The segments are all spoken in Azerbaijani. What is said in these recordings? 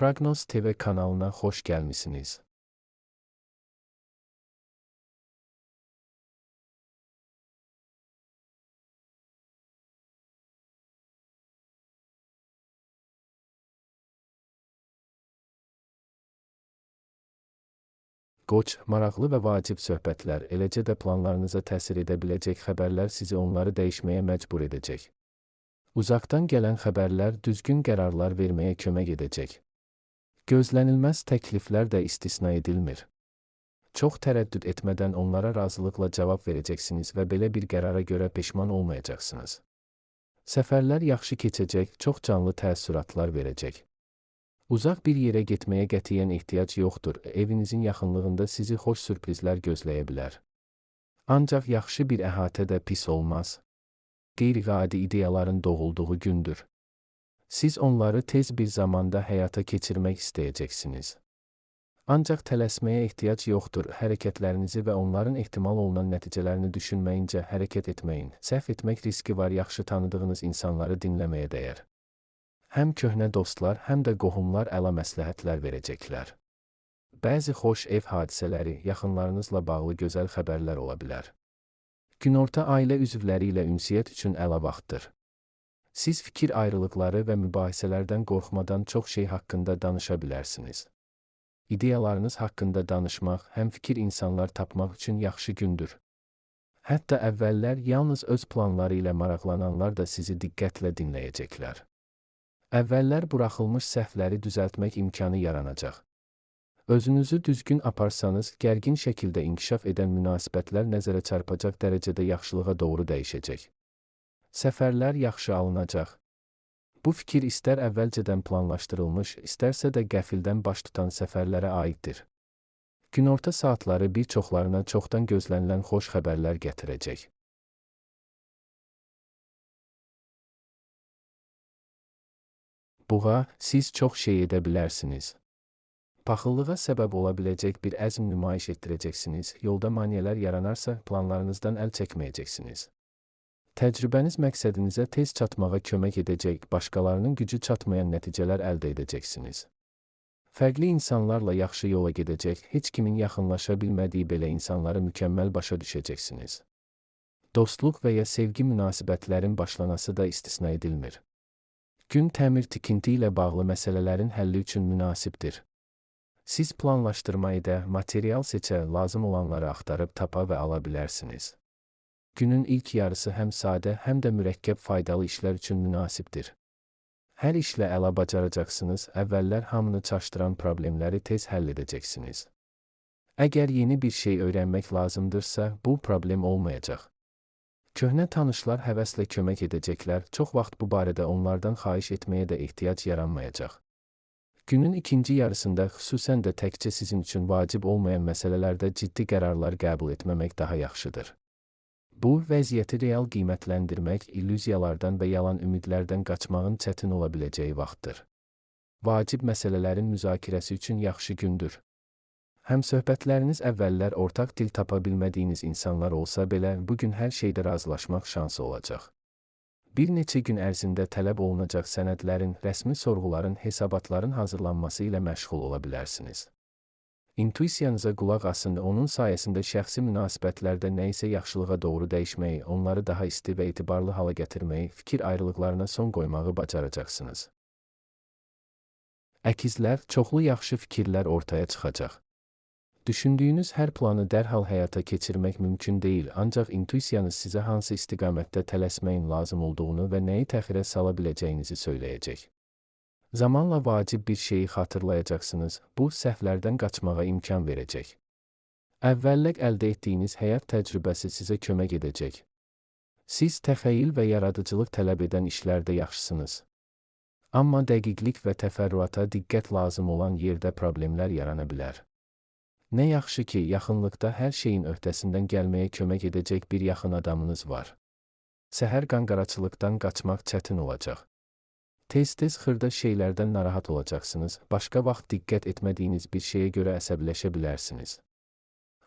Prognoz TV kanalına hoş gelmişsiniz. Qoç, maraqlı və vacib söhbətlər, eləcə də planlarınıza təsir edə biləcək xəbərlər sizi onları dəyişməyə məcbur edəcək. Uzaqdan gələn xəbərlər düzgün qərarlar verməyə kömək edəcək. Gözlənilməz təkliflər də istisna edilmir. Çox tərəddüd etmədən onlara razılıqla cavab verəcəksiniz və belə bir qərara görə peşman olmayacaqsınız. Səfərlər yaxşı keçəcək, çox canlı təəssüratlar verəcək. Uzaq bir yerə getməyə qətiyyən ehtiyac yoxdur, evinizin yaxınlığında sizi xoş sürprizlər gözləyə bilər. Ancaq yaxşı bir əhatə də pis olmaz. Qeyri-adi ideyaların doğulduğu gündür. Siz onları tez bir zamanda həyata keçirmək istəyəcəksiniz. Ancaq tələsməyə ehtiyac yoxdur, hərəkətlərinizi və onların ehtimal olunan nəticələrini düşünməyincə hərəkət etməyin. Səhv etmək riski var, yaxşı tanıdığınız insanları dinləməyə dəyər. Həm köhnə dostlar, həm də qohumlar əla məsləhətlər verəcəklər. Bəzi xoş ev hadisələri, yaxınlarınızla bağlı gözəl xəbərlər ola bilər. Günorta ailə üzvləri ilə ünsiyyət üçün əla vaxtdır. Siz fikir ayrılıqları və mübahisələrdən qorxmadan çox şey haqqında danışa bilərsiniz. İdeyalarınız haqqında danışmaq, həmfikir insanlar tapmaq üçün yaxşı gündür. Hətta əvvəllər yalnız öz planları ilə maraqlananlar da sizi diqqətlə dinləyəcəklər. Əvvəllər buraxılmış səhvləri düzəltmək imkanı yaranacaq. Özünüzü düzgün aparsanız, gərgin şəkildə inkişaf edən münasibətlər nəzərə çarpacaq dərəcədə yaxşılığa doğru dəyişəcək. Səfərlər yaxşı alınacaq. Bu fikir istər əvvəlcədən planlaşdırılmış, istərsə də qəfildən baş tutan səfərlərə aiddir. Günorta saatları bir çoxlarına çoxdan gözlənilən xoş xəbərlər gətirəcək. Buğa, siz çox şey edə bilərsiniz. Paxıllığa səbəb ola biləcək bir əzm nümayiş etdirəcəksiniz, yolda maneələr yaranarsa planlarınızdan əl çəkməyəcəksiniz. Təcrübəniz məqsədinizə tez çatmağa kömək edəcək, başqalarının gücü çatmayan nəticələr əldə edəcəksiniz. Fərqli insanlarla yaxşı yola gedəcək, heç kimin yaxınlaşa bilmədiyi belə insanları mükəmməl başa düşəcəksiniz. Dostluq və ya sevgi münasibətlərin başlanası da istisna edilmir. Gün təmir-tikinti ilə bağlı məsələlərin həlli üçün münasibdir. Siz planlaşdırma edə, material seçə, lazım olanları axtarıb tapa və ala bilərsiniz. Günün ilk yarısı həm sadə, həm də mürəkkəb faydalı işlər üçün münasibdir. Hər işlə əla bacaracaqsınız, əvvəllər hamını çaşdıran problemləri tez həll edəcəksiniz. Əgər yeni bir şey öyrənmək lazımdırsa, bu problem olmayacaq. Köhnə tanışlar həvəslə kömək edəcəklər, çox vaxt bu barədə onlardan xahiş etməyə də ehtiyac yaranmayacaq. Günün ikinci yarısında xüsusən də təkcə sizin üçün vacib olmayan məsələlərdə ciddi qərarlar qəbul etməmək daha yaxşıdır. Bu, vəziyyəti real qiymətləndirmək, illüziyalardan və yalan ümidlərdən qaçmağın çətin ola biləcəyi vaxtdır. Vacib məsələlərin müzakirəsi üçün yaxşı gündür. Həmsöhbətləriniz əvvəllər ortaq dil tapa bilmədiyiniz insanlar olsa belə, bugün hər şeydə razılaşmaq şansı olacaq. Bir neçə gün ərzində tələb olunacaq sənədlərin, rəsmi sorğuların, hesabatların hazırlanması ilə məşğul ola bilərsiniz. İntuisiyanıza qulaq asın, onun sayəsində şəxsi münasibətlərdə nəyisə yaxşılığa doğru dəyişməyi, onları daha isti və etibarlı hala gətirməyi, fikir ayrılıqlarına son qoymağı bacaracaqsınız. Əkizlər, çoxlu yaxşı fikirlər ortaya çıxacaq. Düşündüyünüz hər planı dərhal həyata keçirmək mümkün deyil, ancaq intuisiyanız sizə hansı istiqamətdə tələsməyin lazım olduğunu və nəyi təxirə sala biləcəyinizi söyləyəcək. Zamanla vacib bir şeyi xatırlayacaqsınız, bu səhvlərdən qaçmağa imkan verəcək. Əvvəllər əldə etdiyiniz həyat təcrübəsi sizə kömək edəcək. Siz təxəyyül və yaradıcılıq tələb edən işlərdə yaxşısınız. Amma dəqiqlik və təfərrüata diqqət lazım olan yerdə problemlər yarana bilər. Nə yaxşı ki, yaxınlıqda hər şeyin öhdəsindən gəlməyə kömək edəcək bir yaxın adamınız var. Səhər qanqaraçılıqdan qaçmaq çətin olacaq. Tez-tez xırda şeylərdən narahat olacaqsınız, başqa vaxt diqqət etmədiyiniz bir şeyə görə əsəbləşə bilərsiniz.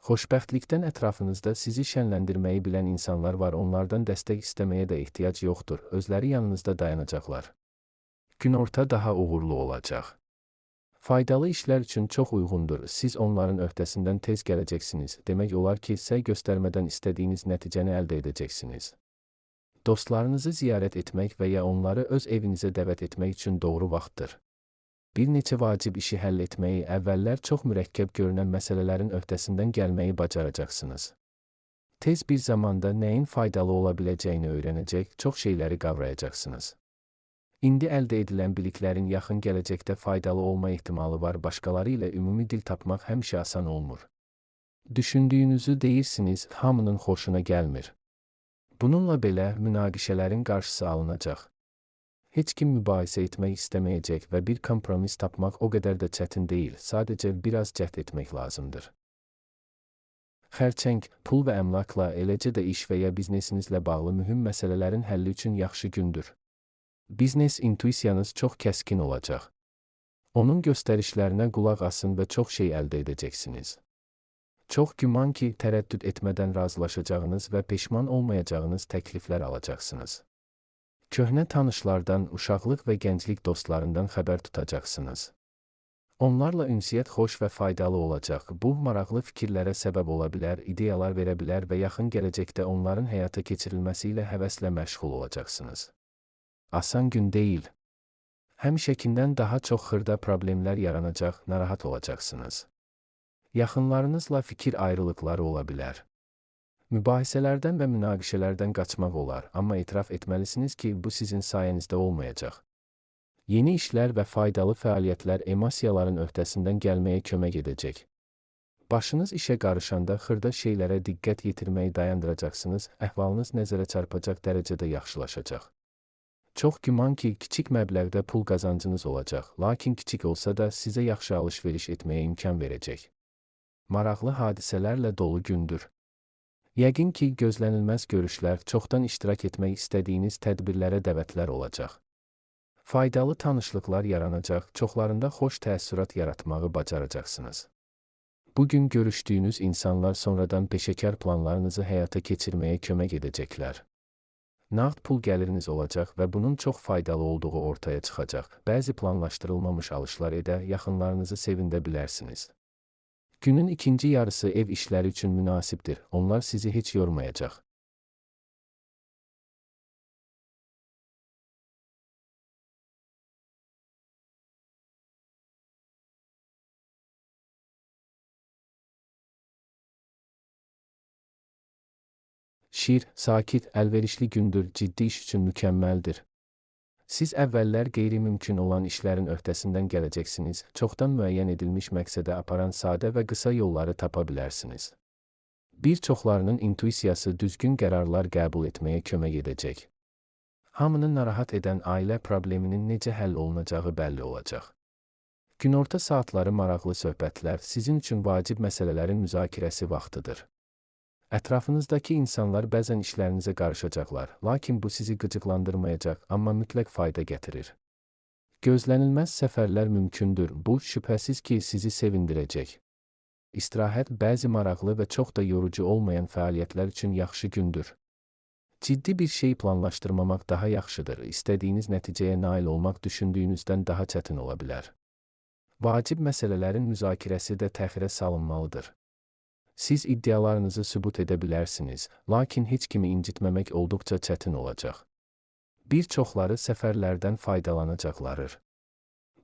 Xoşbəxtlikdən ətrafınızda sizi şənləndirməyi bilən insanlar var, onlardan dəstək istəməyə də ehtiyac yoxdur, özləri yanınızda dayanacaqlar. Günorta daha uğurlu olacaq. Faydalı işlər üçün çox uyğundur. Siz onların öhdəsindən tez gələcəksiniz. Demək olar ki, səy göstərmədən istədiyiniz nəticəni əldə edəcəksiniz. Dostlarınızı ziyarət etmək və ya onları öz evinizə dəvət etmək üçün doğru vaxtdır. Bir neçə vacib işi həll etməyi, əvvəllər çox mürəkkəb görünən məsələlərin öhdəsindən gəlməyi bacaracaqsınız. Tez bir zamanda nəyin faydalı ola biləcəyini öyrənəcək, çox şeyləri qavrayacaqsınız. İndi əldə edilən biliklərin yaxın gələcəkdə faydalı olma ehtimalı var. Başqaları ilə ümumi dil tapmaq həmişə asan olmur. Düşündüyünüzü deyirsiniz, hamının xoşuna gəlmir. Bununla belə münaqişələrin qarşısı alınacaq. Heç kim mübahisə etmək istəməyəcək və bir kompromis tapmaq o qədər də çətin deyil, sadəcə biraz cəhd etmək lazımdır. Xərçəng, pul və əmlakla, eləcə də iş və ya biznesinizlə bağlı mühüm məsələlərin həlli üçün yaxşı gündür. Biznes intuisiyanız çox kəskin olacaq. Onun göstərişlərinə qulaq asın və çox şey əldə edəcəksiniz. Çox güman ki, tərəddüd etmədən razılaşacağınız və peşman olmayacağınız təkliflər alacaqsınız. Köhnə tanışlardan, uşaqlıq və gənclik dostlarından xəbər tutacaqsınız. Onlarla ünsiyyət xoş və faydalı olacaq. Bu, maraqlı fikirlərə səbəb ola bilər, ideyalar verə bilər və yaxın gələcəkdə onların həyata keçirilməsi ilə həvəslə məşğul olacaqsınız. Asan gün deyil. Həmişəkindən daha çox xırda problemlər yaranacaq, narahat olacaqsınız. Yaxınlarınızla fikir ayrılıqları ola bilər. Mübahisələrdən və münaqişələrdən qaçmaq olar, amma etiraf etməlisiniz ki, bu sizin sayənizdə olmayacaq. Yeni işlər və faydalı fəaliyyətlər emosiyaların öhdəsindən gəlməyə kömək edəcək. Başınız işə qarışanda xırda şeylərə diqqət yetirməyi dayandıracaqsınız, əhvalınız nəzərə çarpacaq dərəcədə yaxşılaşacaq. Çox güman ki, kiçik məbləğdə pul qazancınız olacaq, lakin kiçik olsa da sizə yaxşı alış-veriş etməyə imkan verəcək. Maraqlı hadisələrlə dolu gündür. Yəqin ki, gözlənilməz görüşlər, çoxdan iştirak etmək istədiyiniz tədbirlərə dəvətlər olacaq. Faydalı tanışlıqlar yaranacaq, çoxlarında xoş təəssürat yaratmağı bacaracaqsınız. Bugün görüşdüyünüz insanlar sonradan peşəkar planlarınızı həyata keçirməyə kömək edəcəklər. Nağd pul gəliriniz olacaq və bunun çox faydalı olduğu ortaya çıxacaq. Bəzi planlaşdırılmamış alışlar edə, yaxınlarınızı sevindirə bilərsiniz. Günün ikinci yarısı ev işləri üçün münasibdir. Onlar sizi heç yormayacaq. Şir, sakit, əlverişli gündür, ciddi iş üçün mükəmməldir. Siz əvvəllər qeyri-mümkün olan işlərin öhdəsindən gələcəksiniz, çoxdan müəyyən edilmiş məqsədə aparan sadə və qısa yolları tapa bilərsiniz. Bir çoxlarının intuisiyası düzgün qərarlar qəbul etməyə kömək edəcək. Hamını narahat edən ailə probleminin necə həll olunacağı bəlli olacaq. Günorta saatları maraqlı söhbətlər, sizin üçün vacib məsələlərin müzakirəsi vaxtıdır. Ətrafınızdakı insanlar bəzən işlərinizə qarışacaqlar, lakin bu sizi qıcıqlandırmayacaq, amma mütləq fayda gətirir. Gözlənilməz səfərlər mümkündür, bu şübhəsiz ki, sizi sevindirəcək. İstirahət bəzi maraqlı və çox da yorucu olmayan fəaliyyətlər üçün yaxşı gündür. Ciddi bir şey planlaşdırmamaq daha yaxşıdır, istədiyiniz nəticəyə nail olmaq düşündüyünüzdən daha çətin ola bilər. Vacib məsələlərin müzakirəsi də təxirə salınmalıdır. Siz iddialarınızı sübut edə bilərsiniz, lakin heç kimi incitməmək olduqca çətin olacaq. Bir çoxları səfərlərdən faydalanacaqlardır.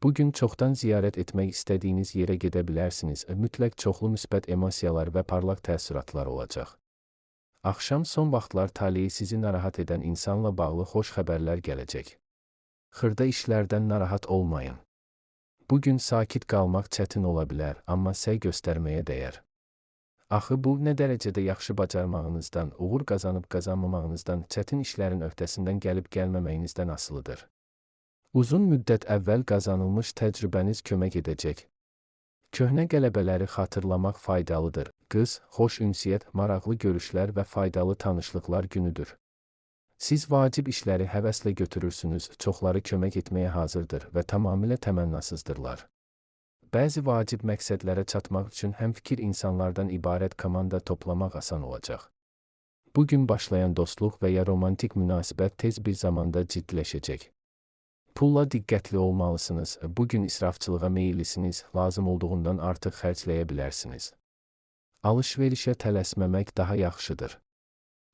Bugün çoxdan ziyarət etmək istədiyiniz yerə gedə bilərsiniz, mütləq çoxlu müsbət emosiyalar və parlaq təəssüratlar olacaq. Axşam son vaxtlar taleyi sizi narahat edən insanla bağlı xoş xəbərlər gələcək. Xırda işlərdən narahat olmayın. Bugün sakit qalmaq çətin ola bilər, amma səy göstərməyə dəyər. Axı bu, nə dərəcədə yaxşı bacarmağınızdan, uğur qazanıb-qazanmamağınızdan, çətin işlərin öhdəsindən gəlib-gəlməməyinizdən asılıdır. Uzun müddət əvvəl qazanılmış təcrübəniz kömək edəcək. Köhnə qələbələri xatırlamaq faydalıdır. Qız, xoş ünsiyyət, maraqlı görüşlər və faydalı tanışlıqlar günüdür. Siz vacib işləri həvəslə götürürsünüz, çoxları kömək etməyə hazırdır və tamamilə təmənnasızdırlar. Bəzi vacib məqsədlərə çatmaq üçün həmfikir insanlardan ibarət komanda toplamaq asan olacaq. Bugün başlayan dostluq və ya romantik münasibət tez bir zamanda ciddiləşəcək. Pulla diqqətli olmalısınız. Bugün israfçılığa meyillisiniz, lazım olduğundan artıq xərcləyə bilərsiniz. Alış-verişə tələsməmək daha yaxşıdır.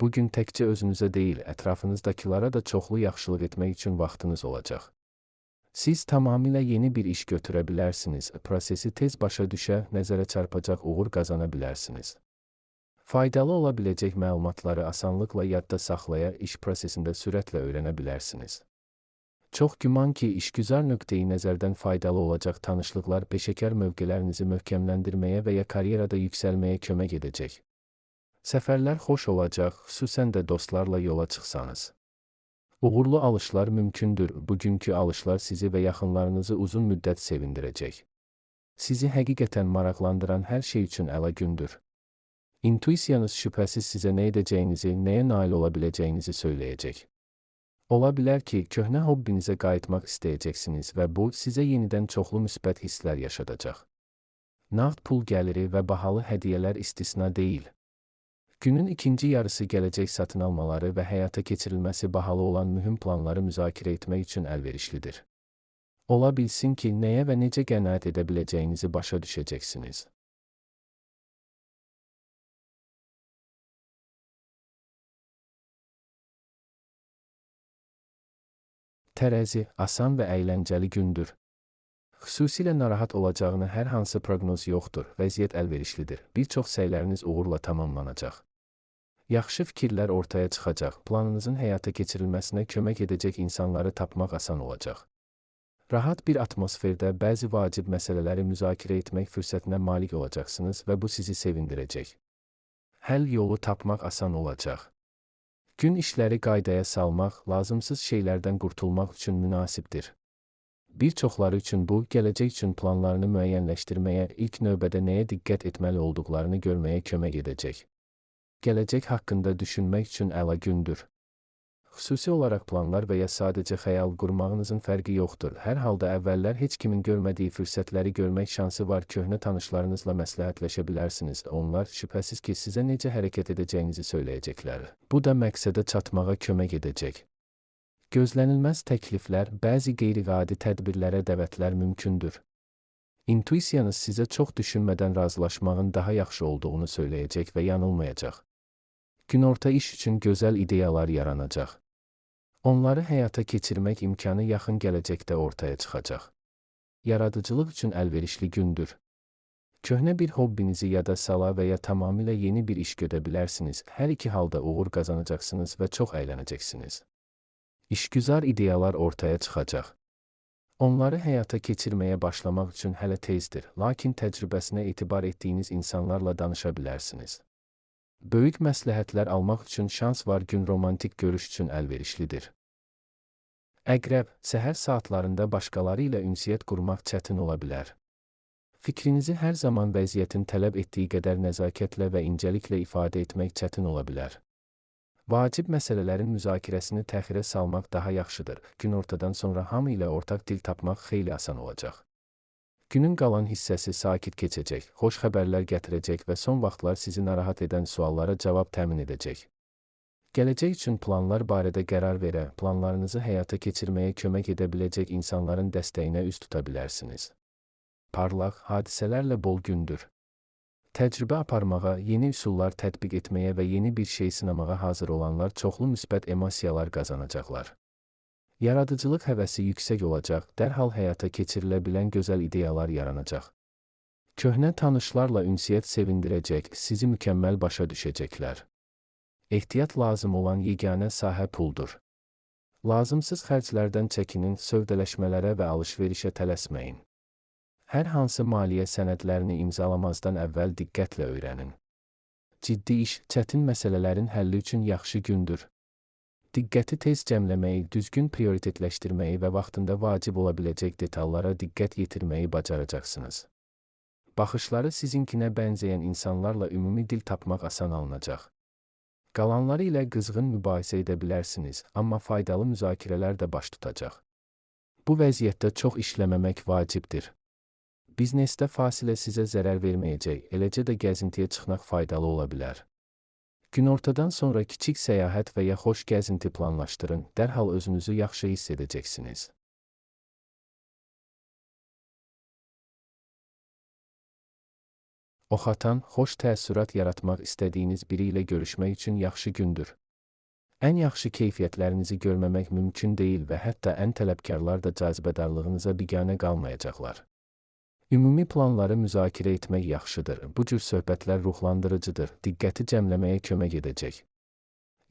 Bugün təkcə özünüzə deyil, ətrafınızdakilara da çoxlu yaxşılıq etmək üçün vaxtınız olacaq. Siz tamamilə yeni bir iş götürə bilərsiniz, prosesi tez başa düşə, nəzərə çarpacaq uğur qazana bilərsiniz. Faydalı ola biləcək məlumatları asanlıqla yadda saxlaya, iş prosesində sürətlə öyrənə bilərsiniz. Çox güman ki, işgüzar nöqteyi nəzərdən faydalı olacaq tanışlıqlar peşəkar mövqelərinizi möhkəmləndirməyə və ya karyerada yüksəlməyə kömək edəcək. Səfərlər xoş olacaq, xüsusən də dostlarla yola çıxsanız. Uğurlu alışlar mümkündür. Bugünkü alışlar sizi və yaxınlarınızı uzun müddət sevindirəcək. Sizi həqiqətən maraqlandıran hər şey üçün əla gündür. İntuisiyanız şübhəsiz sizə nə edəcəyinizi, nəyə nail ola biləcəyinizi söyləyəcək. Ola bilər ki, köhnə hobbinizə qayıtmaq istəyəcəksiniz və bu, sizə yenidən çoxlu müsbət hisslər yaşadacaq. Nağd pul gəliri və bahalı hədiyyələr istisna deyil. Günün ikinci yarısı gələcək satın almaları və həyata keçirilməsi bahalı olan mühüm planları müzakirə etmək üçün əlverişlidir. Ola bilsin ki, nəyə və necə qənaət edə biləcəyinizi başa düşəcəksiniz. Tərəzi, asan və əyləncəli gündür. Xüsusilə narahat olacağını hər hansı proqnoz yoxdur, vəziyyət əlverişlidir. Bir çox səyləriniz uğurla tamamlanacaq. Yaxşı fikirlər ortaya çıxacaq, planınızın həyata keçirilməsinə kömək edəcək insanları tapmaq asan olacaq. Rahat bir atmosferdə bəzi vacib məsələləri müzakirə etmək fürsətinə malik olacaqsınız və bu sizi sevindirəcək. Həll yolu tapmaq asan olacaq. Gün işləri qaydaya salmaq, lazımsız şeylərdən qurtulmaq üçün münasibdir. Bir çoxları üçün bu, gələcək üçün planlarını müəyyənləşdirməyə, ilk növbədə nəyə diqqət etməli olduqlarını görməyə kömək edəcək. Gələcək haqqında düşünmək üçün əla gündür. Xüsusi olaraq planlar və ya sadəcə xəyal qurmağınızın fərqi yoxdur. Hər halda əvvəllər heç kimin görmədiyi fürsətləri görmək şansı var. Köhnə tanışlarınızla məsləhətləşə bilərsiniz. Onlar şübhəsiz ki, sizə necə hərəkət edəcəyinizi söyləyəcəklər. Bu da məqsədə çatmağa kömək edəcək. Gözlənilməz təkliflər, bəzi qeyri-adi tədbirlərə dəvətlər mümkündür. İntuisiyanız sizə çox düşünmədən razılaşmağın daha yaxşı olduğunu söyləyəcək və yanılmayacaq. Günorta iş üçün gözəl ideyalar yaranacaq. Onları həyata keçirmək imkanı yaxın gələcəkdə ortaya çıxacaq. Yaradıcılıq üçün əlverişli gündür. Köhnə bir hobbinizi yada sala və ya tamamilə yeni bir iş görə bilərsiniz. Hər iki halda uğur qazanacaqsınız və çox əylənəcəksiniz. İşgüzar ideyalar ortaya çıxacaq. Onları həyata keçirməyə başlamaq üçün hələ tezdir, lakin təcrübəsinə etibar etdiyiniz insanlarla danışa bilərsiniz. Böyük məsləhətlər almaq üçün şans var. Gün romantik görüş üçün əlverişlidir. Əqrəb, səhər saatlarında başqaları ilə ünsiyyət qurmaq çətin ola bilər. Fikrinizi hər zaman vəziyyətin tələb etdiyi qədər nəzakətlə və incəliklə ifadə etmək çətin ola bilər. Vacib məsələlərin müzakirəsini təxirə salmaq daha yaxşıdır. Günortadan sonra hamı ilə ortaq dil tapmaq xeyli asan olacaq. Günün qalan hissəsi sakit keçəcək, xoş xəbərlər gətirəcək və son vaxtlar sizi narahat edən suallara cavab təmin edəcək. Gələcək üçün planlar barədə qərar verə, planlarınızı həyata keçirməyə kömək edə biləcək insanların dəstəyinə üz tuta bilərsiniz. Parlaq, hadisələrlə bol gündür. Təcrübə aparmağa, yeni üsullar tətbiq etməyə və yeni bir şey sınamağa hazır olanlar çoxlu müsbət emosiyalar qazanacaqlar. Yaradıcılıq həvəsi yüksək olacaq, dərhal həyata keçirilə bilən gözəl ideyalar yaranacaq. Köhnə tanışlarla ünsiyyət sevindirəcək, sizi mükəmməl başa düşəcəklər. Ehtiyat lazım olan yeganə sahə puldur. Lazımsız xərclərdən çəkinin, sövdələşmələrə və alış-verişə tələsməyin. Hər hansı maliyyə sənədlərini imzalamazdan əvvəl diqqətlə öyrənin. Ciddi iş, çətin məsələlərin həlli üçün yaxşı gündür. Diqqəti tez cəmləməyi, düzgün prioritetləşdirməyi və vaxtında vacib ola biləcək detallara diqqət yetirməyi bacaracaqsınız. Baxışları sizinkinə bənzəyən insanlarla ümumi dil tapmaq asan alınacaq. Qalanları ilə qızğın mübahisə edə bilərsiniz, amma faydalı müzakirələr də baş tutacaq. Bu vəziyyətdə çox işləməmək vacibdir. Biznesdə fasilə sizə zərər verməyəcək, eləcə də gəzintiyə çıxmaq faydalı ola bilər. Günortadan sonra kiçik səyahət və ya xoş gəzinti planlaşdırın, dərhal özünüzü yaxşı hiss edəcəksiniz. Oxatan, xoş təəssürat yaratmaq istədiyiniz biri ilə görüşmək üçün yaxşı gündür. Ən yaxşı keyfiyyətlərinizi görməmək mümkün deyil və hətta ən tələbkarlar da cazibədarlığınıza biganə qalmayacaqlar. Ümumi planları müzakirə etmək yaxşıdır. Bu cür söhbətlər ruhlandırıcıdır, diqqəti cəmləməyə kömək edəcək.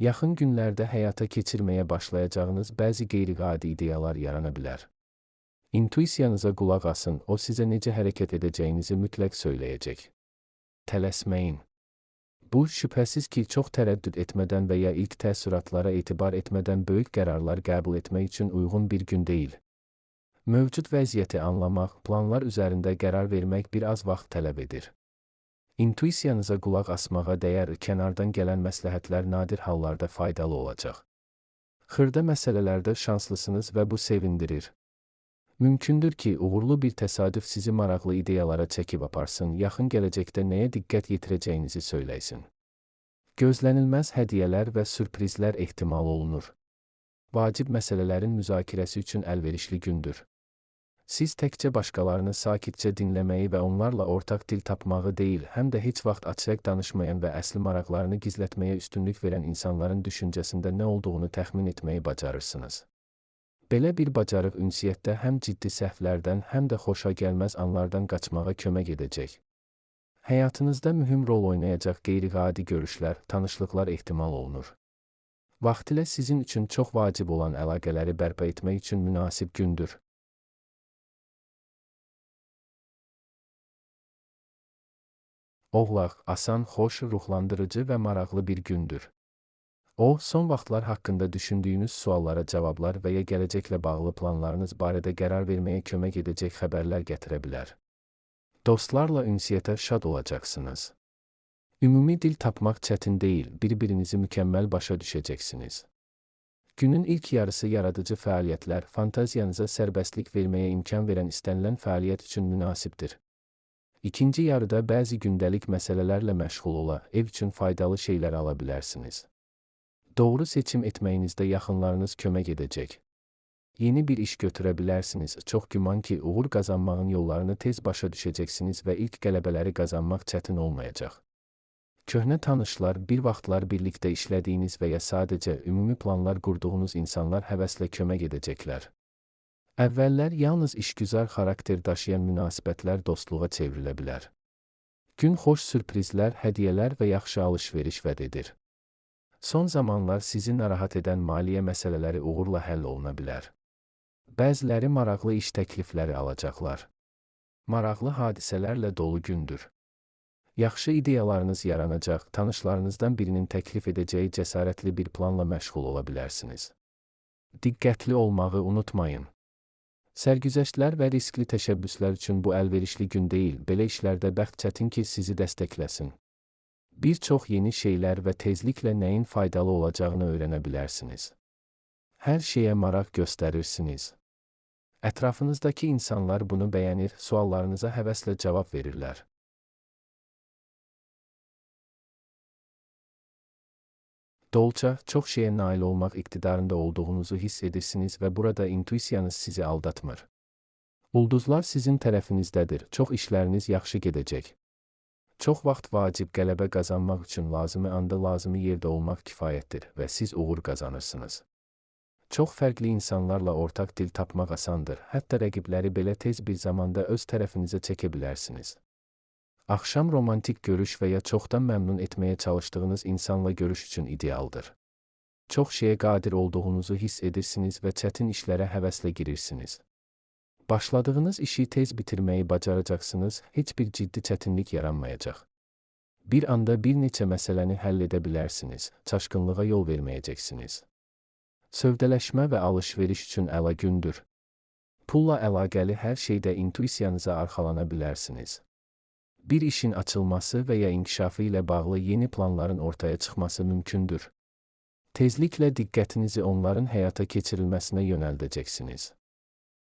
Yaxın günlərdə həyata keçirməyə başlayacağınız bəzi qeyri-adi ideyalar yarana bilər. İntuisiyanıza qulaq asın, o sizə necə hərəkət edəcəyinizi mütləq söyləyəcək. Tələsməyin. Bu, şübhəsiz ki, çox tərəddüd etmədən və ya ilk təəssüratlara etibar etmədən böyük qərarlar qəbul etmək üçün uyğun bir gün deyil. Mövcud vəziyyəti anlamaq, planlar üzərində qərar vermək bir az vaxt tələb edir. İntuisiyanıza qulaq asmağa dəyər, kənardan gələn məsləhətlər nadir hallarda faydalı olacaq. Xırda məsələlərdə şanslısınız və bu sevindirir. Mümkündür ki, uğurlu bir təsadüf sizi maraqlı ideyalara çəkib aparsın, yaxın gələcəkdə nəyə diqqət yetirəcəyinizi söyləysin. Gözlənilməz hədiyyələr və sürprizlər ehtimal olunur. Vacib məsələlərin müzakirəsi üçün əlverişli gündür. Siz təkcə başqalarını sakitcə dinləməyi və onlarla ortaq dil tapmağı deyil, həm də heç vaxt açıq danışmayan və əsli maraqlarını gizlətməyə üstünlük verən insanların düşüncəsində nə olduğunu təxmin etməyi bacarırsınız. Belə bir bacarıq ünsiyyətdə həm ciddi səhvlərdən, həm də xoşagəlməz anlardan qaçmağa kömək edəcək. Həyatınızda mühüm rol oynayacaq qeyri-adi görüşlər, tanışlıqlar ehtimal olunur. Vaxtilə sizin üçün çox vacib olan əlaqələri bərpa etmək üçün münasib gündür. Oğlaq, asan, xoş, ruhlandırıcı və maraqlı bir gündür. O, son vaxtlar haqqında düşündüyünüz suallara cavablar və ya gələcəklə bağlı planlarınız barədə qərar verməyə kömək edəcək xəbərlər gətirə bilər. Dostlarla ünsiyyətə şad olacaqsınız. Ümumi dil tapmaq çətin deyil, bir-birinizi mükəmməl başa düşəcəksiniz. Günün ilk yarısı yaradıcı fəaliyyətlər, fantaziyanıza sərbəstlik verməyə imkan verən istənilən fəaliyyət üçün münasibdir. İkinci yarıda bəzi gündəlik məsələlərlə məşğul ola, ev üçün faydalı şeylər ala bilərsiniz. Doğru seçim etməyinizdə yaxınlarınız kömək edəcək. Yeni bir iş götürə bilərsiniz. Çox güman ki, uğur qazanmağın yollarını tez başa düşəcəksiniz və ilk qələbələri qazanmaq çətin olmayacaq. Köhnə tanışlar, bir vaxtlar birlikdə işlədiyiniz və ya sadəcə ümumi planlar qurduğunuz insanlar həvəslə kömək edəcəklər. Əvvəllər yalnız işgüzar xarakter daşıyan münasibətlər dostluğa çevrilə bilər. Gün xoş sürprizlər, hədiyyələr və yaxşı alış-veriş vəd edir. Son zamanlar sizi narahat edən maliyyə məsələləri uğurla həll oluna bilər. Bəziləri maraqlı iş təklifləri alacaqlar. Maraqlı hadisələrlə dolu gündür. Yaxşı ideyalarınız yaranacaq, tanışlarınızdan birinin təklif edəcəyi cəsarətli bir planla məşğul ola bilərsiniz. Diqqətli olmağı unutmayın. Sərgüzəştlər və riskli təşəbbüslər üçün bu əlverişli gün deyil, belə işlərdə bəxt çətin ki, sizi dəstəkləsin. Bir çox yeni şeylər və tezliklə nəyin faydalı olacağını öyrənə bilərsiniz. Hər şeyə maraq göstərirsiniz. Ətrafınızdakı insanlar bunu bəyənir, suallarınıza həvəslə cavab verirlər. Dolca, çox şeyə nail olmaq iqtidarında olduğunuzu hiss edirsiniz və burada intuisiyanız sizi aldatmır. Ulduzlar sizin tərəfinizdədir, çox işləriniz yaxşı gedəcək. Çox vaxt vacib qələbə qazanmaq üçün lazımi anda lazımi yerdə olmaq kifayətdir və siz uğur qazanırsınız. Çox fərqli insanlarla ortaq dil tapmaq asandır, hətta rəqibləri belə tez bir zamanda öz tərəfinizə çəkə bilərsiniz. Axşam romantik görüş və ya çoxdan məmnun etməyə çalışdığınız insanla görüş üçün idealdır. Çox şeyə qadir olduğunuzu hiss edirsiniz və çətin işlərə həvəslə girirsiniz. Başladığınız işi tez bitirməyi bacaracaqsınız, heç bir ciddi çətinlik yaranmayacaq. Bir anda bir neçə məsələni həll edə bilərsiniz, çaşqınlığa yol verməyəcəksiniz. Sövdələşmə və alış-veriş üçün əla gündür. Pulla əlaqəli hər şeydə intuisiyanıza arxalana bilərsiniz. Bir işin açılması və ya inkişafı ilə bağlı yeni planların ortaya çıxması mümkündür. Tezliklə diqqətinizi onların həyata keçirilməsinə yönəldəcəksiniz.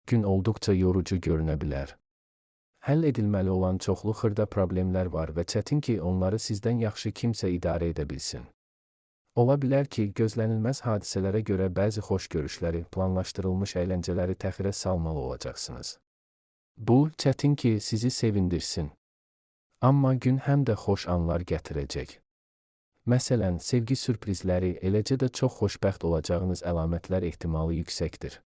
Gün olduqca yorucu görünə bilər. Həll edilməli olan çoxlu xırda problemlər var və çətin ki, onları sizdən yaxşı kimsə idarə edə bilsin. Ola bilər ki, gözlənilməz hadisələrə görə bəzi xoş görüşləri, planlaşdırılmış əyləncələri təxirə salmalı olacaqsınız. Bu, çətin ki, sizi sevindirsin. Amma gün həm də xoş anlar gətirəcək. Məsələn, sevgi sürprizləri, eləcə də çox xoşbəxt olacağınız əlamətlər ehtimalı yüksəkdir.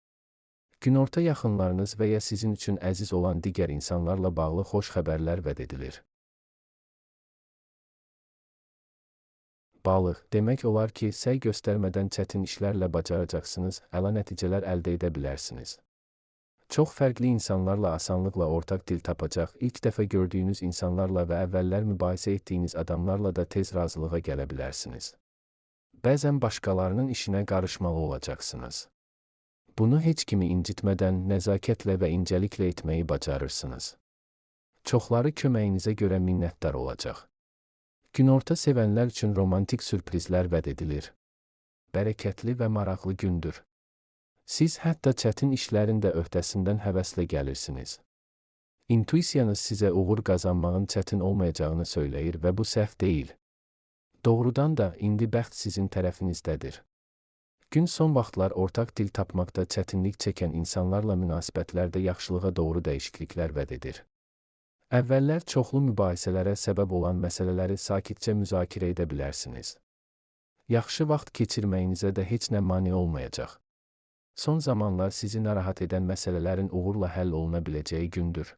Günorta yaxınlarınız və ya sizin üçün əziz olan digər insanlarla bağlı xoş xəbərlər vəd edilir. Balıq, demək olar ki, səy göstərmədən çətin işlərlə bacaracaqsınız, əla nəticələr əldə edə bilərsiniz. Çox fərqli insanlarla asanlıqla ortaq dil tapacaq, ilk dəfə gördüyünüz insanlarla və əvvəllər mübahisə etdiyiniz adamlarla da tez razılığa gələ bilərsiniz. Bəzən başqalarının işinə qarışmalı olacaqsınız. Bunu heç kimi incitmədən, nəzakətlə və incəliklə etməyi bacarırsınız. Çoxları köməyinizə görə minnətdar olacaq. Günorta sevənlər üçün romantik sürprizlər vəd edilir. Bərəkətli və maraqlı gündür. Siz hətta çətin işlərin də öhdəsindən həvəslə gəlirsiniz. İntuisiyanız sizə uğur qazanmağın çətin olmayacağını söyləyir və bu səhv deyil. Doğrudan da indi bəxt sizin tərəfinizdədir. Gün son vaxtlar ortaq dil tapmaqda çətinlik çəkən insanlarla münasibətlərdə yaxşılığa doğru dəyişikliklər vəd edir. Əvvəllər çoxlu mübahisələrə səbəb olan məsələləri sakitcə müzakirə edə bilərsiniz. Yaxşı vaxt keçirməyinizə də heç nə mane olmayacaq. Son zamanlar sizi narahat edən məsələlərin uğurla həll oluna biləcəyi gündür.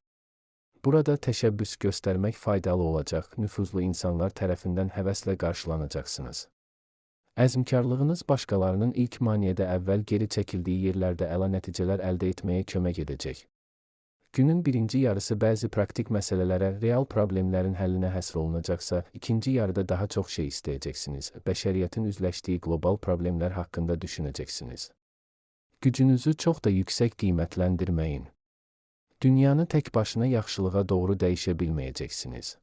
Burada təşəbbüs göstərmək faydalı olacaq, nüfuzlu insanlar tərəfindən həvəslə qarşılanacaqsınız. Əzmkarlığınız başqalarının ilk maneədə əvvəl geri çəkildiyi yerlərdə əla nəticələr əldə etməyə kömək edəcək. Günün birinci yarısı bəzi praktik məsələlərə, real problemlərin həllinə həsr olunacaqsa, ikinci yarıda daha çox şey istəyəcəksiniz, bəşəriyyətin üzləşdiyi qlobal problemlər haqqında düşünəcəksiniz. Gücünüzü çox da yüksək qiymətləndirməyin. Dünyanı tək başına yaxşılığa doğru dəyişə bilməyəcəksiniz.